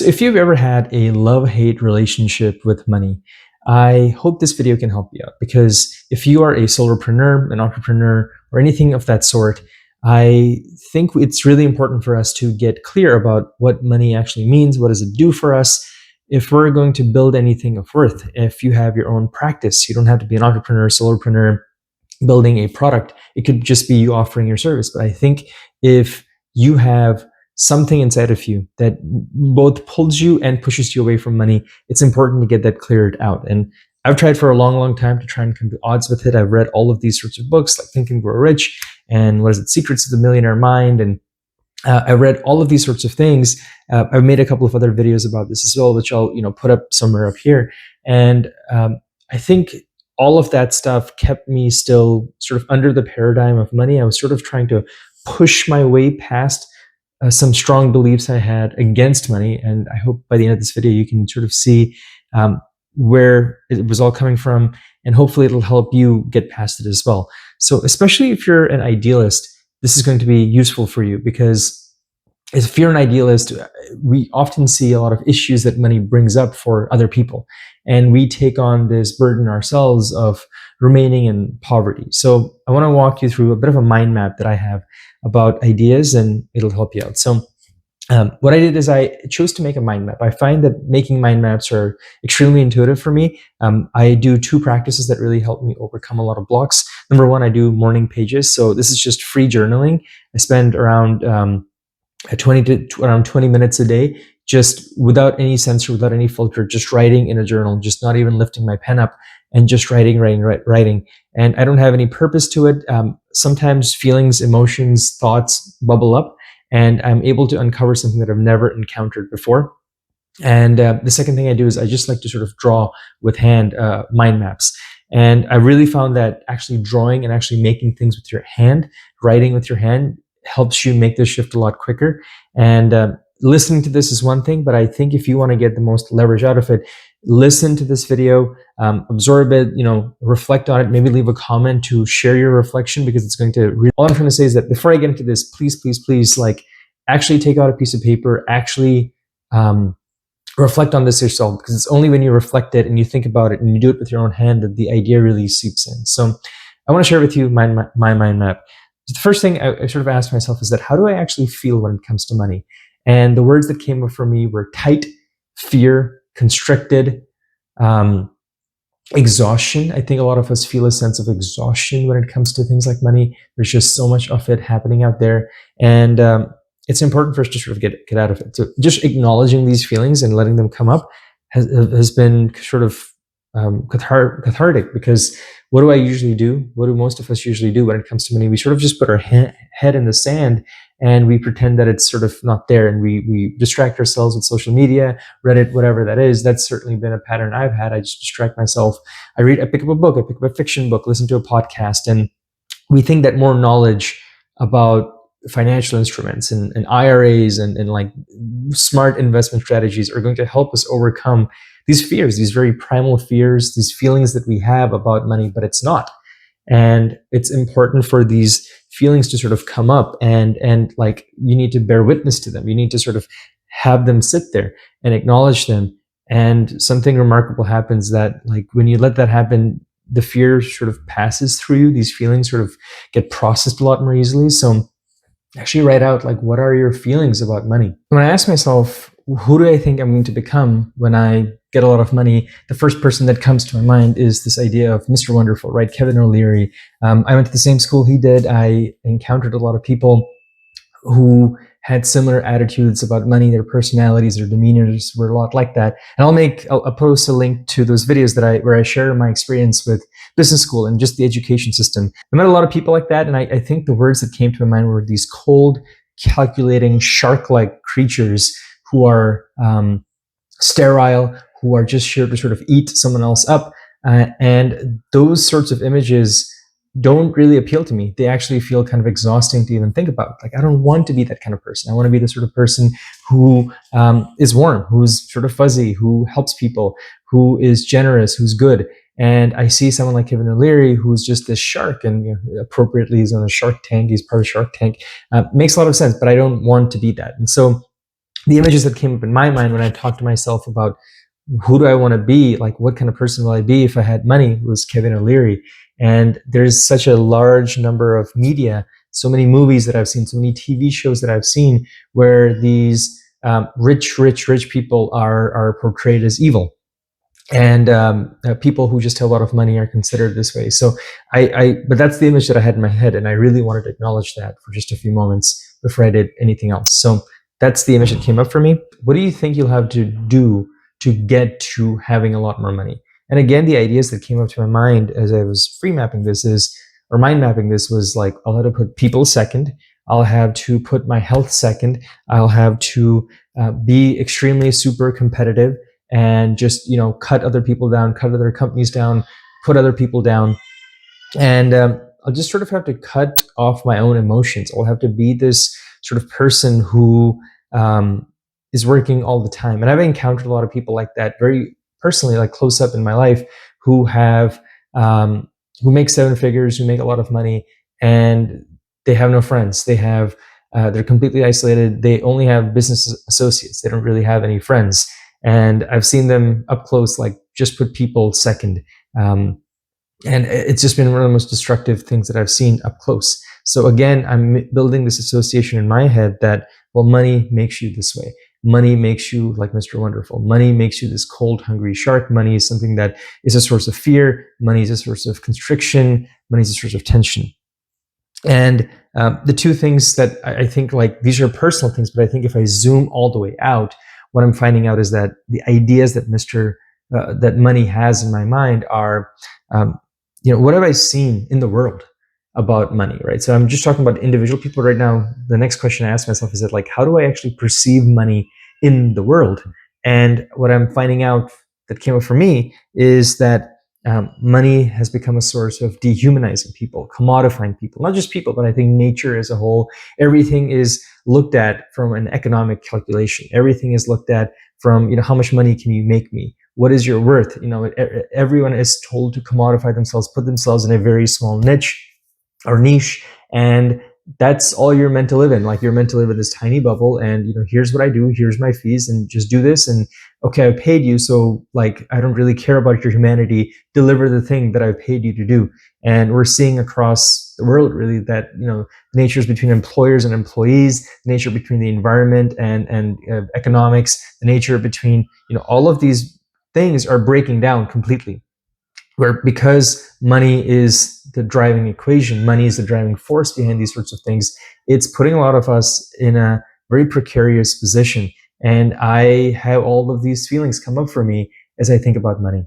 So if you've ever had a love-hate relationship with money, I hope this video can help you out, because if you are a solopreneur, an entrepreneur, or anything of that sort, I think it's really important for us to get clear about what money actually means. What does it do for us? If we're going to build anything of worth, if you have your own practice, you don't have to be an entrepreneur, solopreneur, building a product. It could just be you offering your service. But I think if you have something inside of you that both pulls you and pushes you away from money, it's important to get that cleared out. And I've tried for a long, long time to try and come to odds with it. I've read all of these sorts of books like Think and Grow Rich and Secrets of the Millionaire Mind. And I read all of these sorts of things. I've made a couple of other videos about this as well, which I'll put up somewhere up here. And I think all of that stuff kept me still sort of under the paradigm of money. I was sort of trying to push my way past some strong beliefs I had against money. And I hope by the end of this video, you can sort of see where it was all coming from. And hopefully it'll help you get past it as well. So especially if you're an idealist, this is going to be useful for you, because if you're an idealist, we often see a lot of issues that money brings up for other people. And we take on this burden ourselves of remaining in poverty. So I want to walk you through a bit of a mind map that I have about ideas, and it'll help you out. So what I did is I chose to make a mind map. I find that making mind maps are extremely intuitive for me. I do two practices that really help me overcome a lot of blocks. Number one, I do morning pages. So this is just free journaling. I spend around 20 minutes a day, just without any censor, without any filter, just writing in a journal, just not even lifting my pen up, and just writing. And I don't have any purpose to it. Sometimes feelings, emotions, thoughts bubble up, and I'm able to uncover something that I've never encountered before. And the second thing I do is I just like to sort of draw with hand mind maps. And I really found that actually drawing and actually making things with your hand, writing with your hand, helps you make this shift a lot quicker. And listening to this is one thing, but I think if you want to get the most leverage out of it, listen to this video, absorb it, reflect on it, maybe leave a comment to share your reflection, because it's going to all I'm trying to say is that before I get into this, please, like, actually take out a piece of paper, actually reflect on this yourself, because it's only when you reflect it and you think about it and you do it with your own hand that the idea really seeps in. So I want to share with you my mind map. The first thing I sort of asked myself is that, how do I actually feel when it comes to money? And the words that came up for me were tight, fear, constricted, exhaustion. I think a lot of us feel a sense of exhaustion when it comes to things like money. There's just so much of it happening out there. And it's important for us to sort of get out of it. So just acknowledging these feelings and letting them come up has been sort of cathartic, because what do I usually do? What do most of us usually do when it comes to money? We sort of just put our head in the sand and we pretend that it's sort of not there, and we distract ourselves with social media, Reddit, whatever that is. That's certainly been a pattern I've had. I just distract myself. I pick up a book, I pick up a fiction book, listen to a podcast, and we think that more knowledge about financial instruments and IRAs and like smart investment strategies are going to help us overcome these fears, these very primal fears, these feelings that we have about money, but it's not. And it's important for these feelings to sort of come up, and like, you need to bear witness to them. You need to sort of have them sit there and acknowledge them. And something remarkable happens, that like when you let that happen, the fear sort of passes through you. These feelings sort of get processed a lot more easily. So actually write out, like, what are your feelings about money? When I ask myself, who do I think I'm going to become when I get a lot of money, the first person that comes to my mind is this idea of Mr. Wonderful, right? Kevin O'Leary. I went to the same school he did. I encountered a lot of people who had similar attitudes about money. Their personalities, their demeanors were a lot like that. And I'll post a link to those videos where I share my experience with business school and just the education system. I met a lot of people like that, and I think the words that came to my mind were these cold, calculating, shark-like creatures who are sterile, who are just here to sort of eat someone else up. And those sorts of images don't really appeal to me. They actually feel kind of exhausting to even think about. Like, I don't want to be that kind of person. I want to be the sort of person who is warm, who's sort of fuzzy, who helps people, who is generous, who's good. And I see someone like Kevin O'Leary, who's just this shark, and appropriately he's on a Shark Tank. He's part of Shark Tank. Makes a lot of sense, but I don't want to be that. And so the images that came up in my mind when I talked to myself about who do I want to be, like what kind of person will I be if I had money, was Kevin O'Leary. And there's such a large number of media, so many movies that I've seen, so many TV shows that I've seen where these rich people are portrayed as evil. And people who just have a lot of money are considered this way. So but that's the image that I had in my head, and I really wanted to acknowledge that for just a few moments before I did anything else. So that's the image that came up for me. What do you think you'll have to do to get to having a lot more money? And again, the ideas that came up to my mind as I was mind mapping this was like, I'll have to put people second. I'll have to put my health second. I'll have to be extremely super competitive and just cut other people down, cut other companies down, put other people down. And I'll just sort of have to cut off my own emotions. I'll have to be this sort of person who is working all the time. And I've encountered a lot of people like that very personally, like close up in my life, who have who make seven figures, who make a lot of money, and they have no friends. They're completely isolated. They only have business associates. They don't really have any friends. And I've seen them up close, like just put people second. And it's just been one of the most destructive things that I've seen up close. So again, I'm building this association in my head that, well, money makes you this way. Money makes you like Mr. Wonderful. Money makes you this cold, hungry shark. Money is something that is a source of fear. Money is a source of constriction. Money is a source of tension. And the two things that I think, like, these are personal things, but I think if I zoom all the way out, what I'm finding out is that the ideas that that money has in my mind are, what have I seen in the world about money, right? So I'm just talking about individual people right now. The next question I ask myself is that, like, how do I actually perceive money in the world? And what I'm finding out that came up for me is that money has become a source of dehumanizing people, commodifying people, not just people, but I think nature as a whole. Everything is looked at from an economic calculation. Everything is looked at from, how much money can you make me? What is your worth? Everyone is told to commodify themselves, put themselves in a very small niche, and that's all you're meant to live in. Like, you're meant to live in this tiny bubble, and here's what I do, here's my fees, and just do this, and okay, I paid you, so like, I don't really care about your humanity. Deliver the thing that I paid you to do. And we're seeing across the world, really, that the natures between employers and employees, the nature between the environment and economics, the nature between all of these things are breaking down completely. Where, because money is the driving equation, money is the driving force behind these sorts of things, it's putting a lot of us in a very precarious position. And I have all of these feelings come up for me as I think about money.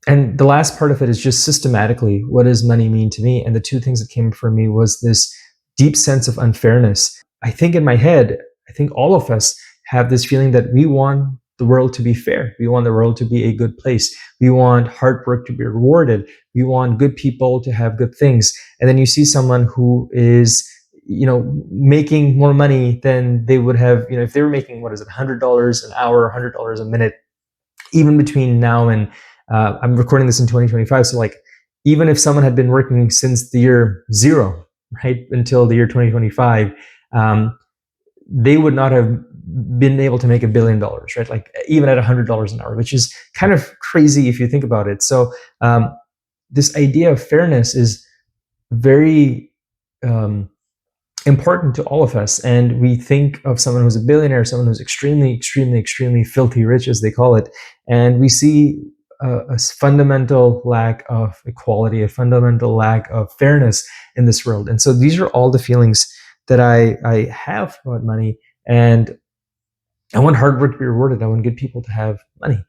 And the last part of it is just systematically, what does money mean to me? And the two things that came for me was this deep sense of unfairness. I think in my head, I think all of us have this feeling that we want the world to be fair. We want the world to be a good place. We want hard work to be rewarded. We want good people to have good things. And then you see someone who is, making more money than they would have, if they were making, $100 an hour, $100 a minute, even between now and, I'm recording this in 2025. So, like, even if someone had been working since the year zero, right, until the year 2025, they would not have been able to make $1 billion, right? Like, even at $100 an hour, which is kind of crazy if you think about it. So this idea of fairness is very important to all of us. And we think of someone who's a billionaire, someone who's extremely filthy rich, as they call it. And we see a fundamental lack of equality, a fundamental lack of fairness in this world. And so these are all the feelings that I have about money. And I want hard work to be rewarded. I want good people to have money.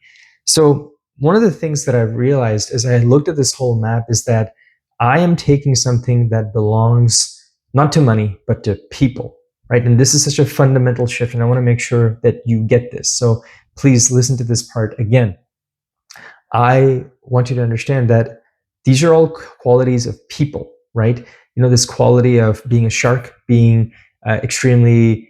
So one of the things that I've realized as I looked at this whole map is that I am taking something that belongs not to money, but to people, right? And this is such a fundamental shift, and I want to make sure that you get this. So please listen to this part again. I want you to understand that these are all qualities of people, right? This quality of being a shark, being extremely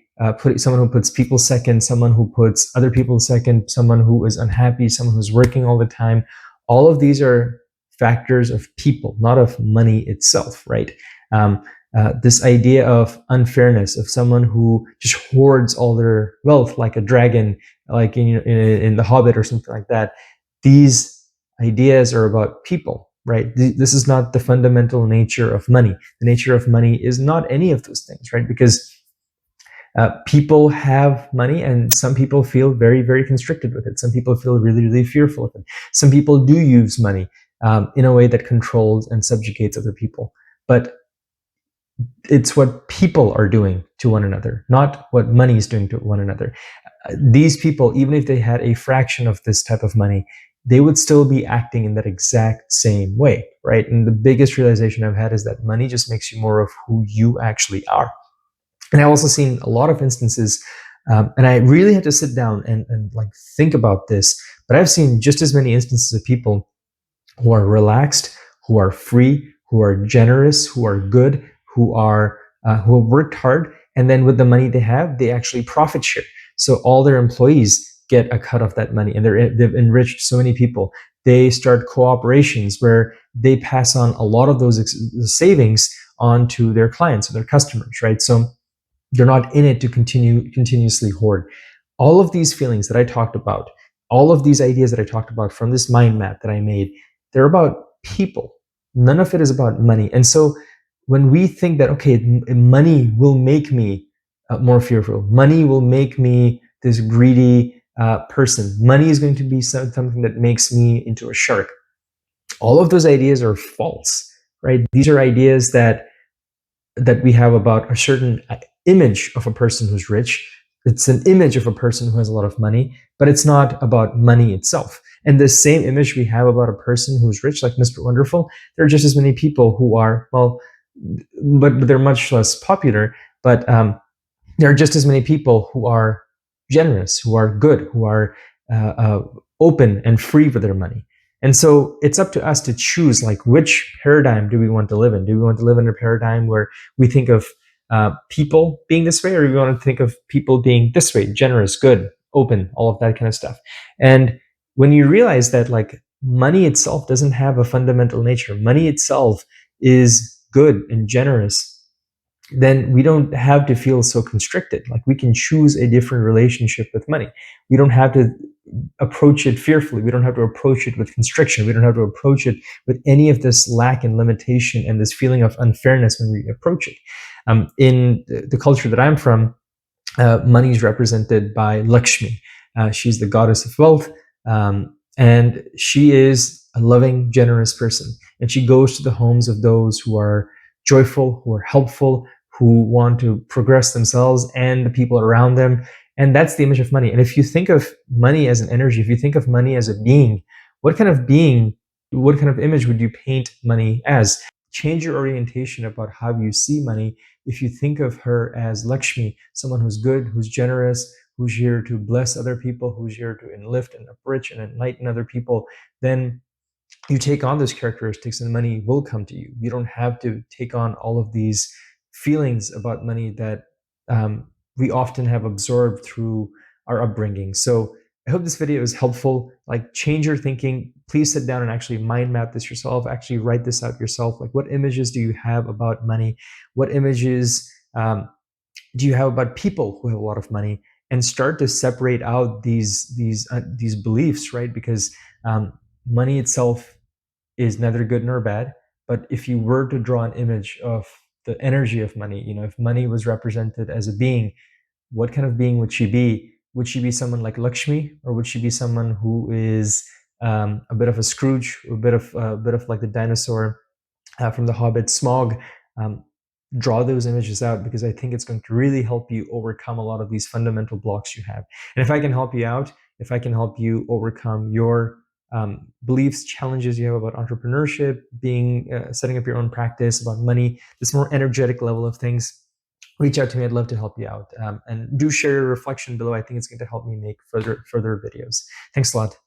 someone who puts people second, someone who puts other people second, someone who is unhappy, someone who's working all the time. All of these are factors of people, not of money itself, right? This idea of unfairness, of someone who just hoards all their wealth like a dragon, like in The Hobbit or something like that. These ideas are about people, right? This is not the fundamental nature of money. The nature of money is not any of those things, right? Because people have money, and some people feel very, very constricted with it. Some people feel really, really fearful of it. Some people do use money in a way that controls and subjugates other people. But it's what people are doing to one another, not what money is doing to one another. These people, even if they had a fraction of this type of money, they would still be acting in that exact same way, right? And the biggest realization I've had is that money just makes you more of who you actually are. And I've also seen a lot of instances, and I really had to sit down and like think about this, but I've seen just as many instances of people who are relaxed, who are free, who are generous, who are good, who have worked hard, and then with the money they have, they actually profit share. So all their employees get a cut of that money, and they've enriched so many people. They start cooperations where they pass on a lot of those savings on to their clients or their customers, right? So they're not in it to continuously hoard. All of these feelings that I talked about, all of these ideas that I talked about from this mind map that I made, they're about people. None of it is about money. And so when we think that, okay, money will make me more fearful, money will make me this greedy person, money is going to be something that makes me into a shark, all of those ideas are false, right? These are ideas that we have about a certain image of a person who's rich. It's an image of a person who has a lot of money, but it's not about money itself. And the same image we have about a person who's rich, like Mr. Wonderful, there are just as many people who are, well, but they're much less popular, but there are just as many people who are generous, who are good, who are open and free with their money. And so it's up to us to choose, like, which paradigm do we want to live in? Do we want to live in a paradigm where we think of people being this way, or do we want to think of people being this way, generous, good, open, all of that kind of stuff? And when you realize that, like, money itself doesn't have a fundamental nature, money itself is good and generous, then we don't have to feel so constricted. Like, we can choose a different relationship with money. We don't have to approach it fearfully. We don't have to approach it with constriction. We don't have to approach it with any of this lack and limitation and this feeling of unfairness when we approach it. In the culture that I'm from, money is represented by Lakshmi. She's the goddess of wealth, and she is a loving, generous person. And she goes to the homes of those who are joyful, who are helpful, who want to progress themselves and the people around them. And that's the image of money. And if you think of money as an energy, if you think of money as a being, what kind of image would you paint money as? Change your orientation about how you see money. If you think of her as Lakshmi, someone who's good, who's generous, who's here to bless other people, who's here to enlift and uplift and enlighten other people, then you take on those characteristics and money will come to you. You don't have to take on all of these feelings about money that we often have absorbed through our upbringing. So I hope this video is helpful. Like, change your thinking. Please sit down and actually mind map this yourself. Actually write this out yourself. Like, what images do you have about money? What images do you have about people who have a lot of money? And start to separate out these beliefs, right? Because money itself is neither good nor bad. But if you were to draw an image of the energy of money, if money was represented as a being, what kind of being would she be? Would she be someone like Lakshmi, or would she be someone who is a bit of a Scrooge, a bit of like the dinosaur from The Hobbit, Smaug? Draw those images out, because I think it's going to really help you overcome a lot of these fundamental blocks you have. And if I can help you out, if I can help you overcome your beliefs, challenges you have about entrepreneurship, setting up your own practice, about money, this more energetic level of things, reach out to me. I'd love to help you out. And do share your reflection below. I think it's going to help me make further videos. Thanks a lot.